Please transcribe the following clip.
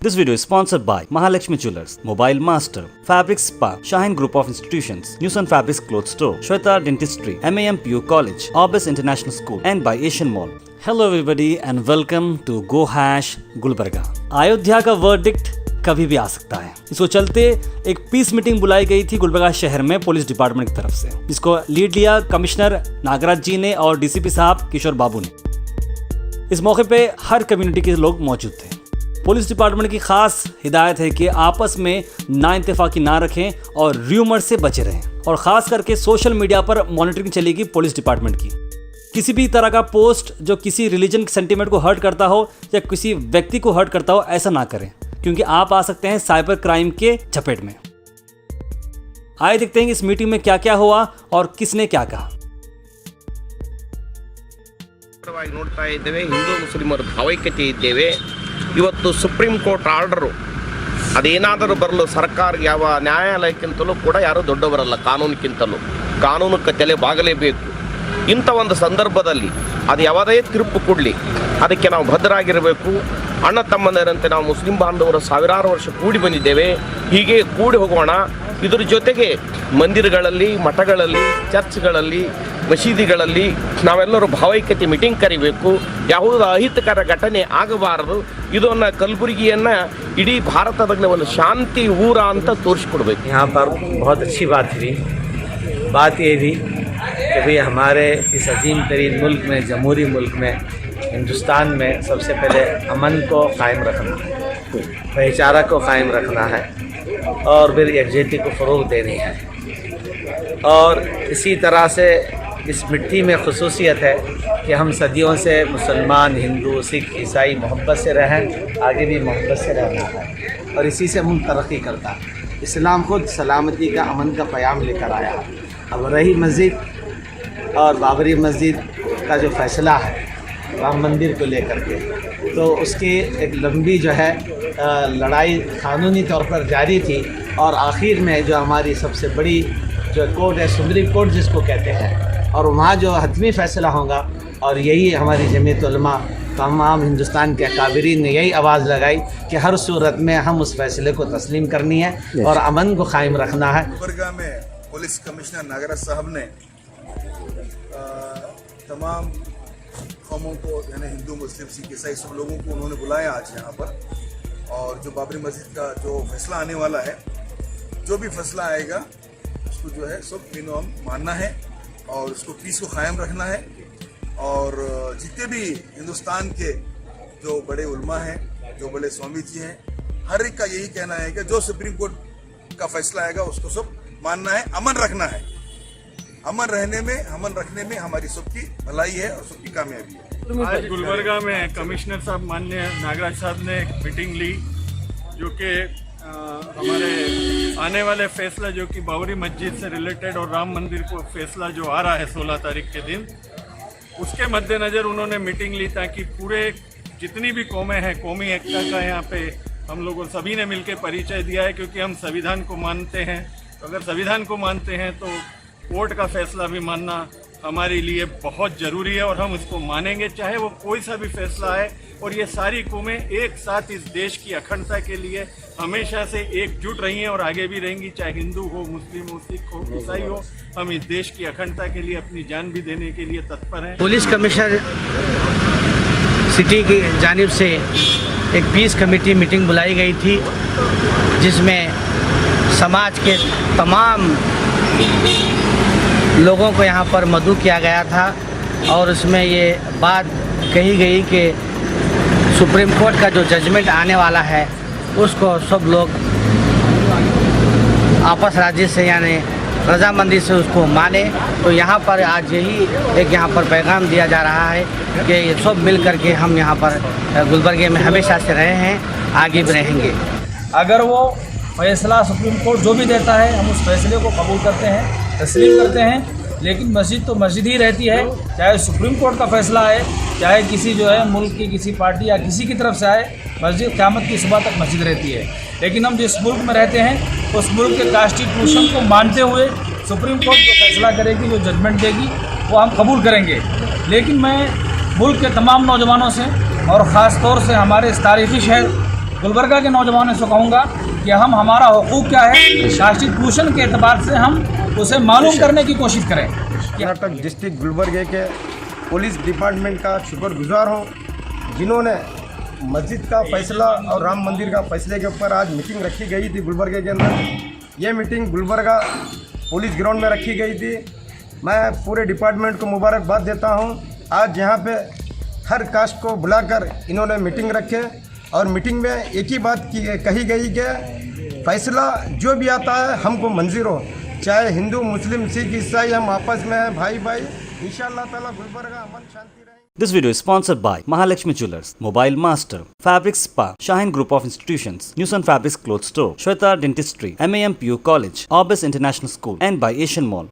This video is sponsored by Mahalakshmi Jewelers, Mobile Master, Fabric Spa, Shaheen Group of Institutions, Newson Fabrics Clothes Store, Shweta Dentistry, MAMPU College, Orbis International School, and by Asian Mall. Hello everybody and welcome to Go Hash Gulbarga. Ayodhya का verdict कभी भी आ सकता है। इसको चलते एक piece meeting बुलाई गई थी गुलबर्गा शहर में पुलिस डिपार्टमेंट की तरफ से, जिसको लीड लिया कमिश्नर नागराज जी ने और डीसीपी साहब किशोर बाबू ने। इस मौके पे हर कम्युनिटी के लोग मौजूद थे। पुलिस डिपार्टमेंट की खास हिदायत है कि आपस में नाइंतफाकी ना रखें और र्यूमर से बचे रहें, और ख़ास करके सोशल मीडिया पर मॉनिटरिंग चलेगी पुलिस डिपार्टमेंट की। किसी भी तरह का पोस्ट जो किसी रिलीजन के सेंटीमेंट को हर्ट करता हो या किसी व्यक्ति को हर्ट करता हो, ऐसा ना करें, क्योंकि आप आ सकते हैं साइबर क्राइम के चपेट में। आइए देखते हैं कि इस मीटिंग में क्या क्या हुआ और किसने क्या कहा। ನೋಡ್ತಾ ಇದ್ದೇವೆ, ಹಿಂದೂ ಮುಸ್ಲಿಮರ ಭಾವೈಕ್ಯತೆ ಇದ್ದೇವೆ. ಇವತ್ತು ಸುಪ್ರೀಂ ಕೋರ್ಟ್ ಆರ್ಡರು ಅದೇನಾದರೂ ಬರಲು ಸರ್ಕಾರ ಯಾವ ನ್ಯಾಯಾಲಯಕ್ಕಿಂತಲೂ ಕೂಡ ಯಾರೂ ದೊಡ್ಡವರಲ್ಲ, ಕಾನೂನಕ್ಕೆ ತಲೆ ಬಾಗಲೇಬೇಕು. ಇಂಥ ಒಂದು ಸಂದರ್ಭದಲ್ಲಿ ಅದು ಯಾವುದೇ ತೀರ್ಪು ಕೊಡಲಿ, ಅದಕ್ಕೆ ನಾವು ಭದ್ರಾಗಿರಬೇಕು. ಅಣ್ಣ ತಮ್ಮಂದಿರಂತೆ ನಾವು ಮುಸ್ಲಿಂ ಬಾಂಧವರು ಸಾವಿರಾರು ವರ್ಷ ಕೂಡಿ ಬಂದಿದ್ದೇವೆ, ಹೀಗೆ ಕೂಡಿ ಹೋಗೋಣ. ಇದರ ಜೊತೆಗೆ ಮಂದಿರಗಳಲ್ಲಿ, ಮಠಗಳಲ್ಲಿ, ಚರ್ಚ್ಗಳಲ್ಲಿ, ಮಸೀದಿಗಳಲ್ಲಿ ನಾವೆಲ್ಲರೂ ಭಾವೈಕ್ಯತೆ ಮೀಟಿಂಗ್ ಕರಿಬೇಕು. ಯಾವುದೋ ಅಹಿತಕರ ಘಟನೆ ಆಗಬಾರದು. ಇದನ್ನು ಕಲಬುರಗಿಯನ್ನು ಇಡೀ ಭಾರತದಲ್ಲಿ ಒಂದು ಶಾಂತಿ ಊರ ಅಂತ ತೋರಿಸ್ಕೊಡ್ಬೇಕು. यहाँ पर बहुत अच्छी बात हुई। बात ये थी कि भाई हमारे इस अजीम तरीन मुल्क में, जमहूरी मुल्क में, हिंदुस्तान में सबसे पहले अमन को कायम रखना है, भाईचारा को कायम रखना है और फिर यकजहती को फ़रोग़ देनी है। और इसी तरह से इस मिट्टी में ख़ुसूसियत है कि हम सदियों से मुसलमान, हिंदू, सिख, ईसाई मोहब्बत से रहें, आगे भी मोहब्बत से रहना है और इसी से हम तरक्की करता है। इस्लाम खुद सलामती का, अमन का पैगाम लेकर आया है। अब रही मस्जिद और बाबरी मस्जिद का जो फ़ैसला है राम मंदिर को लेकर के, तो उसकी एक लंबी जो है लड़ाई कानूनी तौर पर जारी थी और आखिर में जो हमारी सबसे बड़ी जो कोर्ट है, सुप्रीम कोर्ट जिसको कहते हैं, और वहाँ जो हतमी फ़ैसला होगा, और यही हमारी जमीयत उलमा तमाम हिंदुस्तान के अकाबरीन ने यही आवाज़ लगाई कि हर सूरत में हम उस फैसले को तस्लीम करनी है और अमन को कायम रखना है। गुलबर्गा में पुलिस कमिश्नर नागराज साहब ने तमाम कौमों को, यानी हिंदू, मुस्लिम, सिख, ईसाई सब लोगों को उन्होंने बुलाया आज यहाँ पर। और जो बाबरी मस्जिद का जो फैसला आने वाला है, जो भी फैसला आएगा उसको जो है सब तीनों हम मानना है और उसको पीस को कायम रखना है। और जितने भी हिंदुस्तान के जो बड़े उलमा हैं, जो बड़े स्वामी जी हैं, हर एक का यही कहना है कि जो सुप्रीम कोर्ट का फैसला आएगा उसको सब मानना है, अमन रखना है। अमन रखने में हमारी सबकी भलाई है और सबकी कामयाबी है। आज गुलबर्गा में कमिश्नर साहब माननीय नागराज साहब ने एक मीटिंग ली, जो कि हमारे आने वाले फैसला जो कि बाबरी मस्जिद से रिलेटेड और राम मंदिर को फैसला जो आ रहा है 16 तारीख के दिन, उसके मद्देनज़र उन्होंने मीटिंग ली ताकि पूरे जितनी भी कौमें हैं, कौमी एकता का यहाँ पे हम लोगों सभी ने मिलकर परिचय दिया है, क्योंकि हम संविधान को मानते हैं। तो अगर संविधान को मानते हैं तो कोर्ट का फैसला भी मानना हमारे लिए बहुत ज़रूरी है और हम उसको मानेंगे, चाहे वो कोई सा भी फैसला है। और ये सारी कौमें एक साथ इस देश की अखंडता के लिए हमेशा से एकजुट रही हैं और आगे भी रहेंगी, चाहे हिंदू हो, मुस्लिम हो, सिख हो, ईसाई हो। हम इस देश की अखंडता के लिए अपनी जान भी देने के लिए तत्पर हैं। पुलिस कमिश्नर सिटी की जानिब से एक पीस कमेटी मीटिंग बुलाई गई थी, जिसमें समाज के तमाम लोगों को यहाँ पर मदऊ किया गया था और उसमें ये बात कही गई कि सुप्रीम कोर्ट का जो जजमेंट आने वाला है उसको सब लोग आपस राज्य से यानी रजामंदी से उसको माने। तो यहाँ पर आज यही एक यहाँ पर पैगाम दिया जा रहा है कि ये सब मिल कर के हम यहाँ पर गुलबर्गे में हमेशा से रहे हैं, आगे भी रहेंगे। अगर वो फैसला सुप्रीम कोर्ट जो भी देता है हम उस फैसले को कबूल करते हैं, तस्लीम करते हैं, लेकिन मस्जिद तो मस्जिद ही रहती है। चाहे सुप्रीम कोर्ट का फैसला आए, चाहे किसी जो है मुल्क की किसी पार्टी या किसी की तरफ से आए, मस्जिद क़यामत की सुबह तक मस्जिद रहती है। लेकिन हम जिस मुल्क में रहते हैं उस मुल्क के कॉन्स्टिट्यूशन को मानते हुए सुप्रीम कोर्ट जो फैसला करेगी, जो जजमेंट देगी, वो हम कबूल करेंगे। लेकिन मैं मुल्क के तमाम नौजवानों से और ख़ास तौर से हमारे इस तारीख़ी शहर गुलबर्गा के नौजवानों से कहूँगा कि हम हमारा हुकूक क्या है कॉन्स्टिट्यूशन के एतबार से हम उसे मालूम करने की कोशिश करें। कर्नाटक डिस्ट्रिक्ट गुलबर्गे के पुलिस डिपार्टमेंट का शुक्रगुजार हूँ जिन्होंने मस्जिद का फैसला और राम मंदिर का फैसले के ऊपर आज मीटिंग रखी गई थी गुलबर्गे के अंदर। ये मीटिंग गुलबर्गा पुलिस ग्राउंड में रखी गई थी। मैं पूरे डिपार्टमेंट को मुबारकबाद देता हूँ। आज यहाँ पे हर कास्ट को बुलाकर इन्होंने मीटिंग रखे और मीटिंग में एक ही बात कही गई कि फैसला जो भी आता है हमको मंजूर हो, चाहे हिंदू मुस्लिम सिख ईसाई, हम आपस में हैं भाई भाई। इंशाअल्लाह ताला गुलबर्गा अमन शांति रहेगी। This video is sponsored by Mahalakshmi Jewelers, Mobile Master, Fabric Spa, Shaheen Group of Institutions, News and Fabrics Clothes Store, Shweta Dentistry, MAM PU College, Orbis International School, and by Asian Mall.